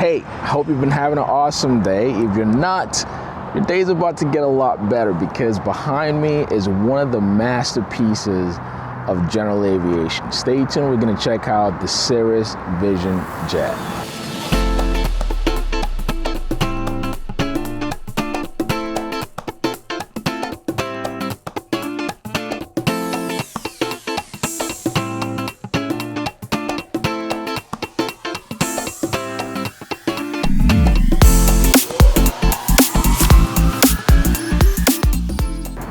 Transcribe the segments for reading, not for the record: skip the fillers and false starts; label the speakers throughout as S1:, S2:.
S1: Hey, hope you've been having an awesome day. If you're not, your day's about to get a lot better because behind me is one of the masterpieces of general aviation. Stay tuned, we're gonna check out the Cirrus Vision Jet.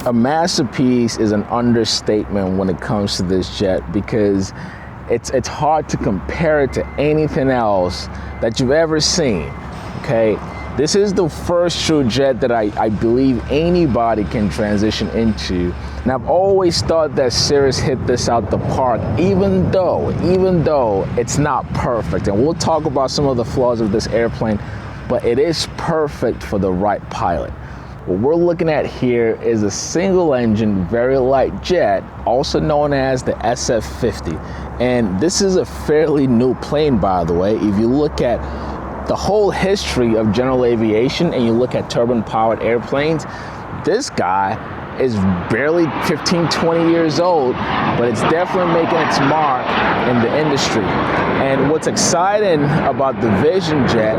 S1: A masterpiece is an understatement when it comes to this jet because it's hard to compare it to anything else that you've ever seen, okay? This is the first true jet that I believe anybody can transition into. And I've always thought that Cirrus hit this out the park, even though it's not perfect. And we'll talk about some of the flaws of this airplane, but it is perfect for the right pilot. What we're looking at here is a single engine, very light jet, also known as the SF-50. And this is a fairly new plane, by the way. If you look at the whole history of general aviation and you look at turbine-powered airplanes, this guy is barely 15, 20 years old, but it's definitely making its mark in the industry. And what's exciting about the Vision Jet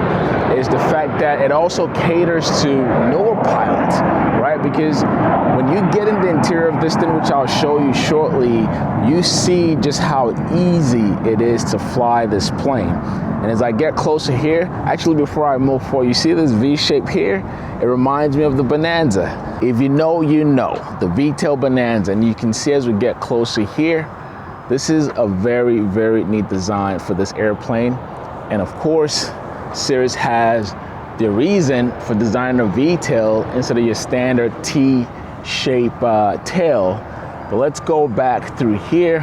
S1: is the fact that it also caters to newer pilots, right? Because when you get in the interior of this thing, which I'll show you shortly, you see just how easy it is to fly this plane. And as I get closer here, actually before I move forward, you see this V shape here? It reminds me of the Bonanza. If you know, you know, the V-tail Bonanza. And you can see as we get closer here, this is a very, very neat design for this airplane. And of course, Cirrus has the reason for designing a V-tail instead of your standard T-shape tail. But let's go back through here.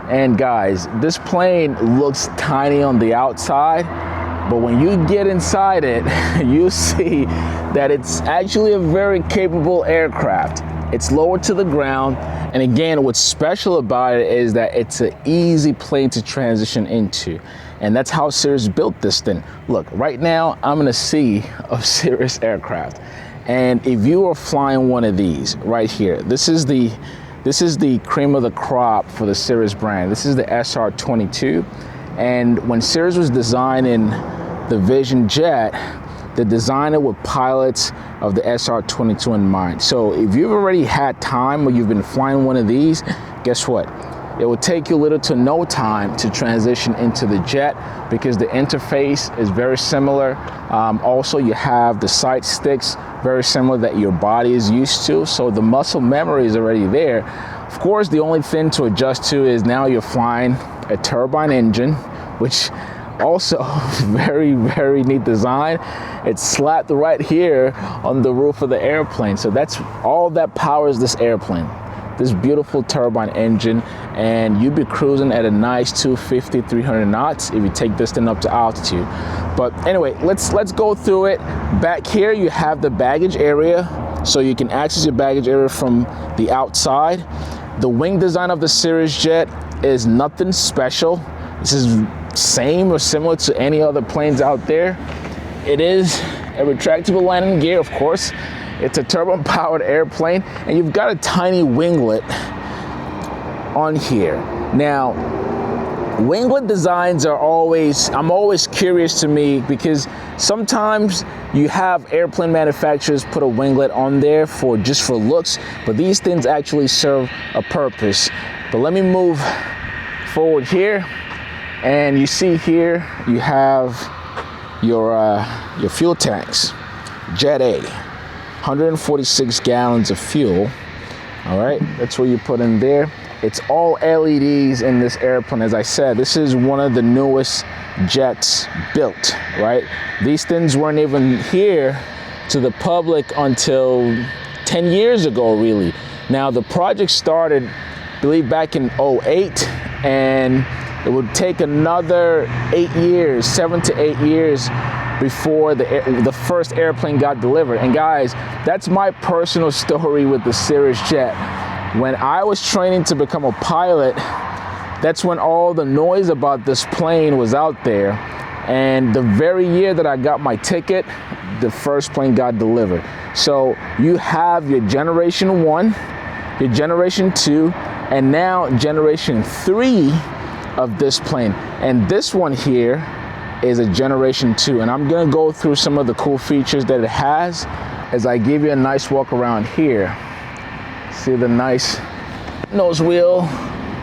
S1: And guys, this plane looks tiny on the outside, but when you get inside it, you see that it's actually a very capable aircraft. It's lower to the ground. And again, what's special about it is that it's an easy plane to transition into. And that's how Cirrus built this thing. Look, right now, I'm in a sea of Cirrus aircraft. And if you are flying one of these right here, this is the cream of the crop for the Cirrus brand. This is the SR-22. And when Cirrus was designing the Vision Jet, they designed it with pilots of the SR-22 in mind. So if you've already had time or you've been flying one of these, guess what? It will take you little to no time to transition into the jet because the interface is very similar. Also, you have the side sticks, very similar that your body is used to. So the muscle memory is already there. Of course, the only thing to adjust to is now you're flying a turbine engine, which also very, very neat design. It's slapped right here on the roof of the airplane. So that's all that powers this airplane. This beautiful turbine engine, and you'd be cruising at a nice 250, 300 knots if you take this thing up to altitude. But anyway, let's go through it. Back here, you have the baggage area, so you can access your baggage area from the outside. The wing design of the Cirrus jet is nothing special. This is same or similar to any other planes out there. It is a retractable landing gear, of course. It's a turbo-powered airplane, and you've got a tiny winglet on here. Now, winglet designs are I'm always curious to me because sometimes you have airplane manufacturers put a winglet on there just for looks, but these things actually serve a purpose. But let me move forward here, and you see here you have your fuel tanks, Jet A. 146 gallons of fuel. All right, that's what you put in there. It's all LEDs in this airplane. As I said, this is one of the newest jets built, right? These things weren't even here to the public until 10 years ago, really. Now, the project started, I believe, back in 2008, and it would take another 8 years, 7 to 8 years before the first airplane got delivered. And guys, that's my personal story with the Cirrus jet. When I was training to become a pilot, that's when all the noise about this plane was out there. And the very year that I got my ticket, the first plane got delivered. So you have your generation 1, your generation 2, and now generation 3 of this plane. And this one here is a generation 2. And I'm gonna go through some of the cool features that it has as I give you a nice walk around here. See the nice nose wheel,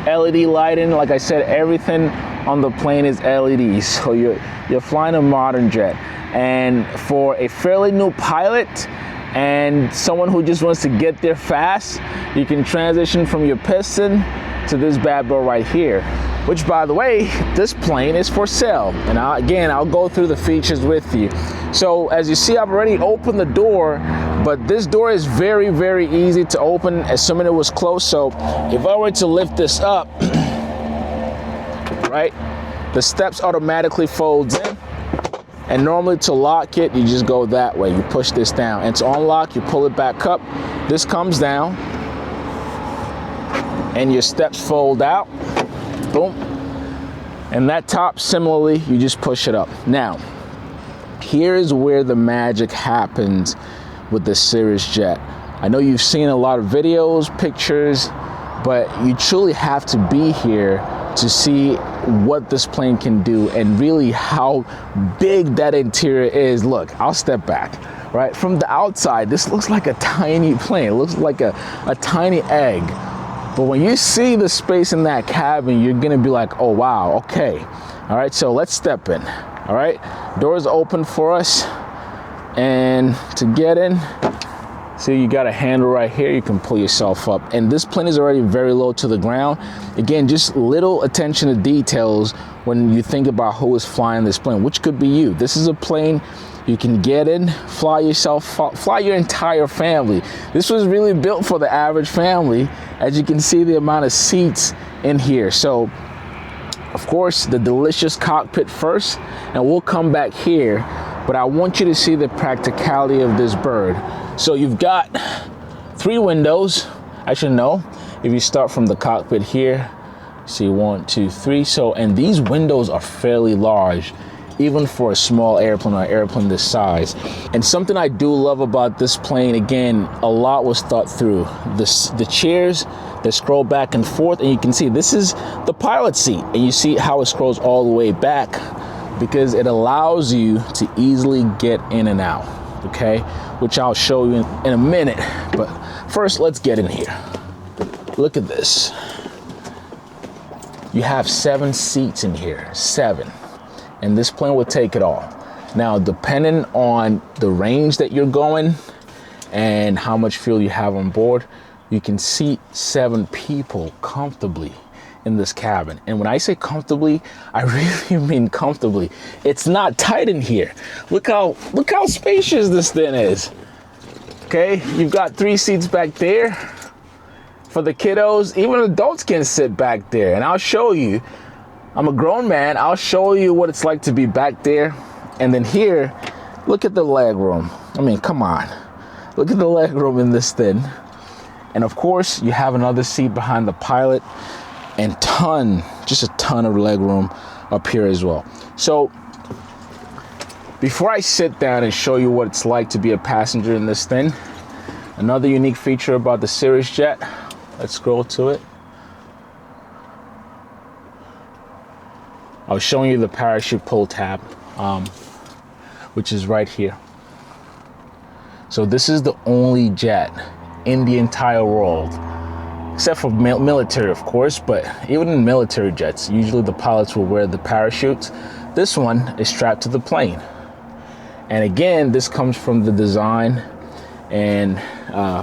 S1: LED lighting. Like I said, everything on the plane is LED. So you're flying a modern jet. And for a fairly new pilot and someone who just wants to get there fast, you can transition from your piston to this bad boy right here, which, by the way, this plane is for sale. And I'll go through the features with you. So as you see, I've already opened the door, but this door is very, very easy to open, assuming it was closed. So if I were to lift this up, right, the steps automatically folds in. And normally to lock it, you just go that way. You push this down. And to unlock, you pull it back up. This comes down. And your steps fold out. Boom. And that top, similarly, you just push it up. Now, here is where the magic happens with the Cirrus jet. I know you've seen a lot of videos, pictures, but you truly have to be here to see what this plane can do and really how big that interior is. Look, I'll step back, right? From the outside, this looks like a tiny plane. It looks like a tiny egg. But when you see the space in that cabin, you're gonna be like, oh wow, okay. All right, so let's step in, all right? Doors open for us. And to get in, see, you got a handle right here, you can pull yourself up. And this plane is already very low to the ground. Again, just little attention to details when you think about who is flying this plane, which could be you. This is a plane you can get in, fly yourself, fly your entire family. This was really built for the average family. As you can see, the amount of seats in here. So, of course, the delicious cockpit first, and we'll come back here. But I want you to see the practicality of this bird. So you've got 3 windows. I should know. If you start from the cockpit here, see 1, 2, 3. So, and these windows are fairly large, even for a small airplane or an airplane this size. And something I do love about this plane, again, a lot was thought through. The chairs, they scroll back and forth, and you can see this is the pilot seat, and you see how it scrolls all the way back, because it allows you to easily get in and out, okay? Which I'll show you in a minute. But first, let's get in here. Look at this. You have 7 seats in here, 7. And this plane will take it all. Now, depending on the range that you're going and how much fuel you have on board, you can seat 7 people comfortably in this cabin. And when I say comfortably, I really mean comfortably. It's not tight in here. Look how spacious this thing is. Okay, you've got 3 seats back there for the kiddos. Even adults can sit back there, and I'll show you. I'm a grown man. I'll show you what it's like to be back there. And then here, look at the leg room. I mean, come on. Look at the leg room in this thing. And of course, you have another seat behind the pilot, and just a ton of leg room up here as well. So before I sit down and show you what it's like to be a passenger in this thing, another unique feature about the Cirrus jet, let's scroll to it. I was showing you the parachute pull tab, which is right here. So this is the only jet in the entire world, except for military, of course, but even in military jets, usually the pilots will wear the parachutes. This one is strapped to the plane. And again, this comes from the design and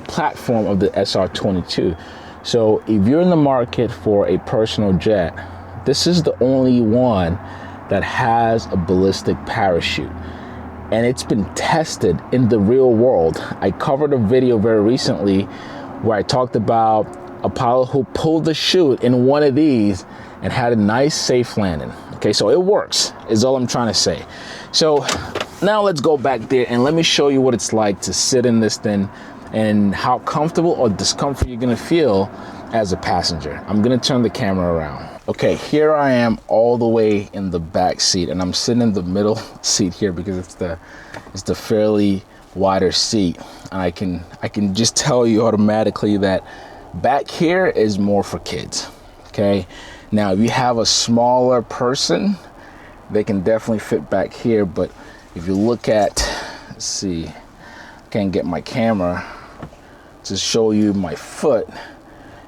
S1: platform of the SR-22. So if you're in the market for a personal jet, this is the only one that has a ballistic parachute. And it's been tested in the real world. I covered a video very recently where I talked about a pilot who pulled the chute in one of these and had a nice safe landing. Okay, so it works, is all I'm trying to say. So now let's go back there and let me show you what it's like to sit in this thing and how comfortable or discomfort you're gonna feel as a passenger. I'm gonna turn the camera around. Okay, here I am all the way in the back seat, and I'm sitting in the middle seat here because it's the fairly wider seat. And I can just tell you automatically that back here is more for kids. Okay, now if you have a smaller person, they can definitely fit back here. But if you look at, let's see, I can't get my camera to show you my foot.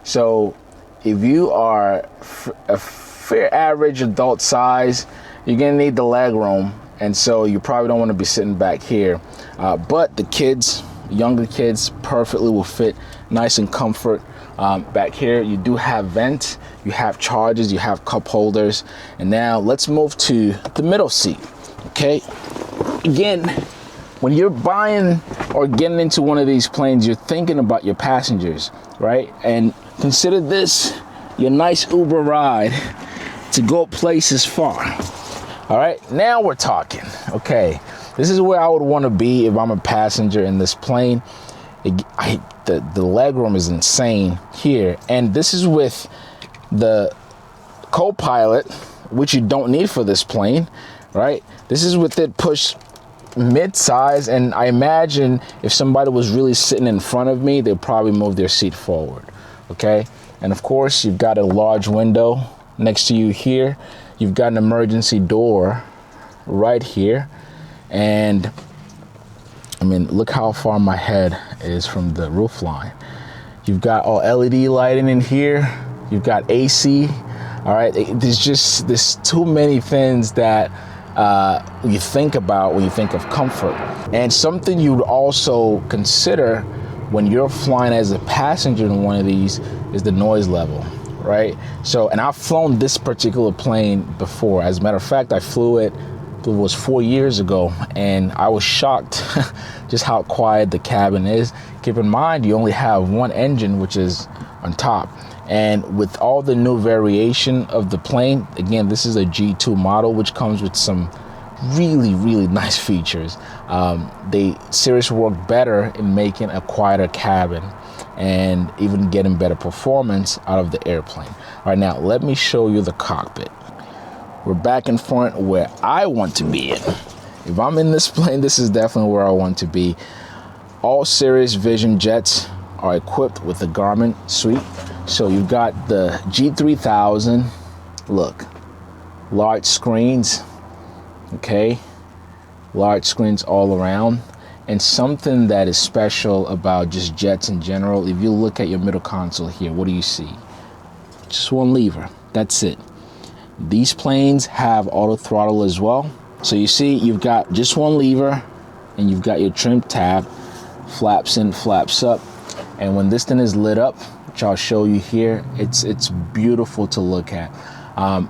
S1: So if you are a fair average adult size, you're gonna need the leg room, and so you probably don't want to be sitting back here. But the kids, younger kids, perfectly will fit nice and comfort. Back here you do have vents, you have chargers, you have cup holders. And now let's move to the middle seat. Okay, again, when you're buying or getting into one of these planes, you're thinking about your passengers, right? And consider this your nice Uber ride to go places far. All right, now we're talking. Okay, this is where I would want to be if I'm a passenger in this plane. The legroom is insane here, and this is with the co-pilot, which you don't need for this plane, right? This is with it pushed mid-size, and I imagine if somebody was really sitting in front of me, they'd probably move their seat forward. Okay, and of course you've got a large window next to you here. You've got an emergency door right here, and I mean, look how far my head is from the roof line. You've got all LED lighting in here. You've got AC. All right, there's too many things that you think about when you think of comfort. And something you'd also consider when you're flying as a passenger in one of these is the noise level, right? So, and I've flown this particular plane before. As a matter of fact, I flew it, I believe it was 4 years ago, and I was shocked just how quiet the cabin is. Keep in mind, you only have one engine, which is on top. And with all the new variation of the plane, again, this is a G2 model, which comes with some really, really nice features. Cirrus worked better in making a quieter cabin and even getting better performance out of the airplane. All right, now let me show you the cockpit. We're back in front where I want to be in. If I'm in this plane, this is definitely where I want to be. All Cirrus Vision jets are equipped with the Garmin suite. So you've got the G3000, look, large screens, okay, large screens all around. And something that is special about just jets in general, if you look at your middle console here, what do you see? Just one lever, that's it. These planes have auto throttle as well. So you see, you've got just one lever, and you've got your trim tab, flaps in, flaps up. And when this thing is lit up, which I'll show you here, it's beautiful to look at.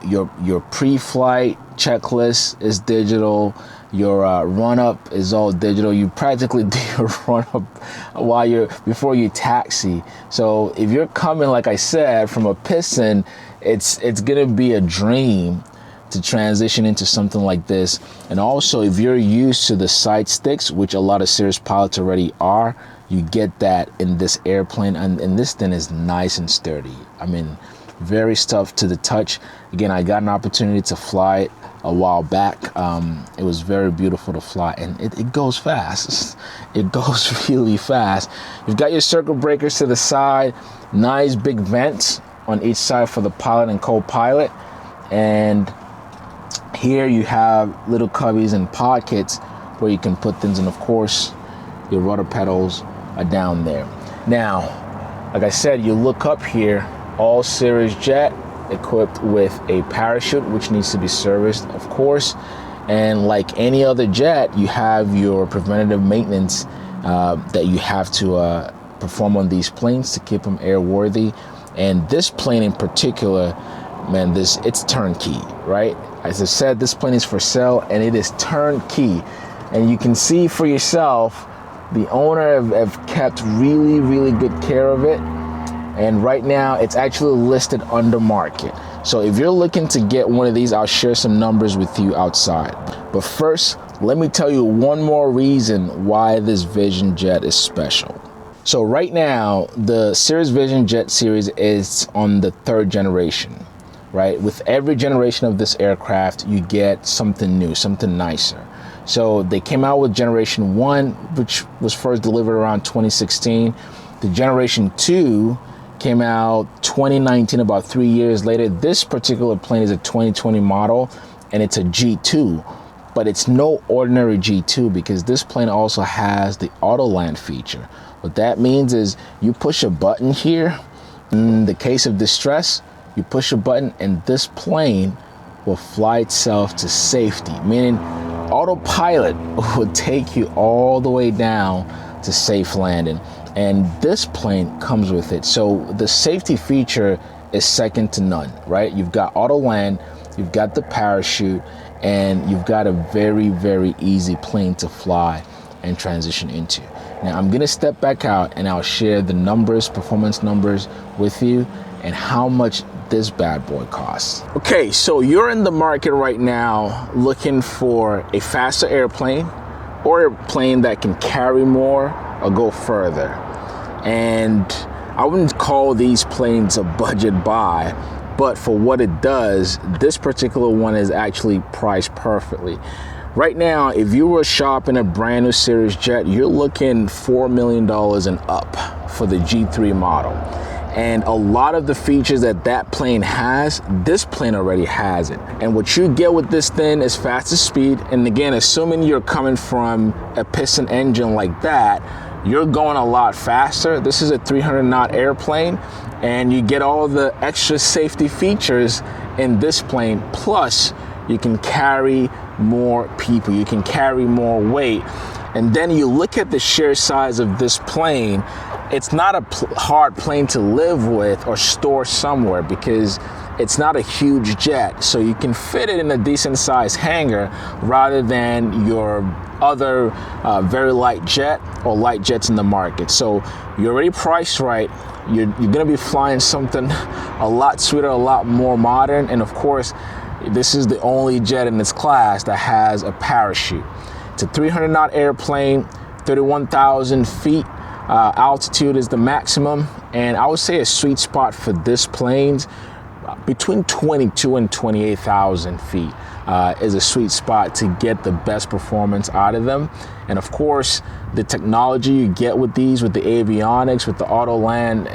S1: Your pre-flight checklist is digital. Your run-up is all digital. You practically do your run-up before you taxi. So if you're coming, like I said, from a piston, it's gonna be a dream to transition into something like this. And also, if you're used to the side sticks, which a lot of Cirrus pilots already are, you get that in this airplane, and this thing is nice and sturdy. I mean, very tough to the touch. Again, I got an opportunity to fly it a while back. It was very beautiful to fly, and it goes fast. It goes really fast. You've got your circuit breakers to the side, nice big vents on each side for the pilot and co-pilot. And here you have little cubbies and pockets where you can put things in. Of course, your rudder pedals are down there. Now, like I said, you look up here, all Cirrus jet equipped with a parachute, which needs to be serviced, of course. And like any other jet, you have your preventative maintenance that you have to perform on these planes to keep them airworthy. And this plane in particular, man, it's turnkey, right? As I said, this plane is for sale, and it is turnkey. And you can see for yourself, the owner have kept really, really good care of it. And right now, it's actually listed under market. So if you're looking to get one of these, I'll share some numbers with you outside. But first, let me tell you one more reason why this Vision Jet is special. So right now, the Cirrus Vision Jet series is on the 3rd generation, right? With every generation of this aircraft, you get something new, something nicer. So they came out with Generation 1, which was first delivered around 2016. The Generation 2 came out 2019, about 3 years later. This particular plane is a 2020 model, and it's a G2, but it's no ordinary G2 because this plane also has the Autoland feature. What that means is you push a button here. In the case of distress, you push a button and this plane will fly itself to safety, meaning autopilot will take you all the way down to safe landing. And this plane comes with it. So the safety feature is second to none, right? You've got Autoland, you've got the parachute, and you've got a very, very easy plane to fly and transition into. Now I'm gonna step back out and I'll share the numbers, performance numbers with you and how much this bad boy costs. Okay, so you're in the market right now looking for a faster airplane or a plane that can carry more or go further. And I wouldn't call these planes a budget buy, but for what it does, this particular one is actually priced perfectly. Right now, if you were shopping a brand new Cirrus jet, you're looking $4 million and up for the G3 model. And a lot of the features that that plane has, this plane already has it. And what you get with this thing is faster speed. And again, assuming you're coming from a piston engine like that, you're going a lot faster. This is a 300 knot airplane, and you get all the extra safety features in this plane. Plus, you can carry more people, you can carry more weight. And then you look at the sheer size of this plane, it's not a hard plane to live with or store somewhere because it's not a huge jet. So you can fit it in a decent sized hangar rather than your other very light jet or light jets in the market. So you're already priced right. You're gonna be flying something a lot sweeter, a lot more modern. And of course, this is the only jet in its class that has a parachute. It's a 300 knot airplane, 31,000 feet. Altitude is the maximum. And I would say a sweet spot for this plane, between 22 and 28,000 feet is a sweet spot to get the best performance out of them. And of course, the technology you get with these, with the avionics, with the Autoland,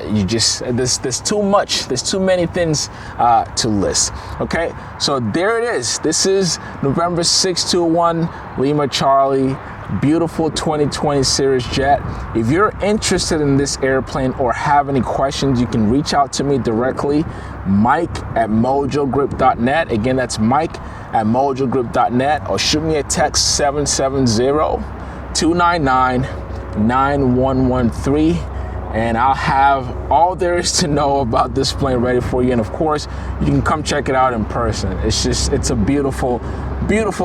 S1: there's too much. There's too many things to list. Okay, so there it is. This is November 621 Lima Charlie. Beautiful 2020 Cirrus jet. If you're interested in this airplane or have any questions, you can reach out to me directly, mike@mojogrip.net. Again, that's mike@mojogrip.net, or shoot me a text 770-299-9113, and I'll have all there is to know about this plane ready for you. And of course, you can come check it out in person. It's a beautiful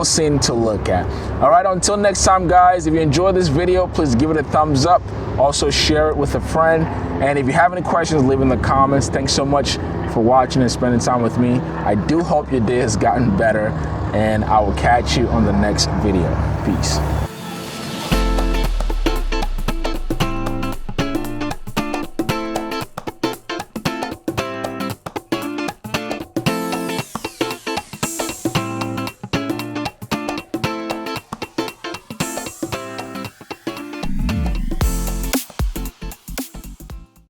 S1: scene to look at. All right, until next time, guys, if you enjoyed this video, please give it a thumbs up. Also share it with a friend. And if you have any questions, leave in the comments. Thanks so much for watching and spending time with me. I do hope your day has gotten better, and I will catch you on the next video. Peace.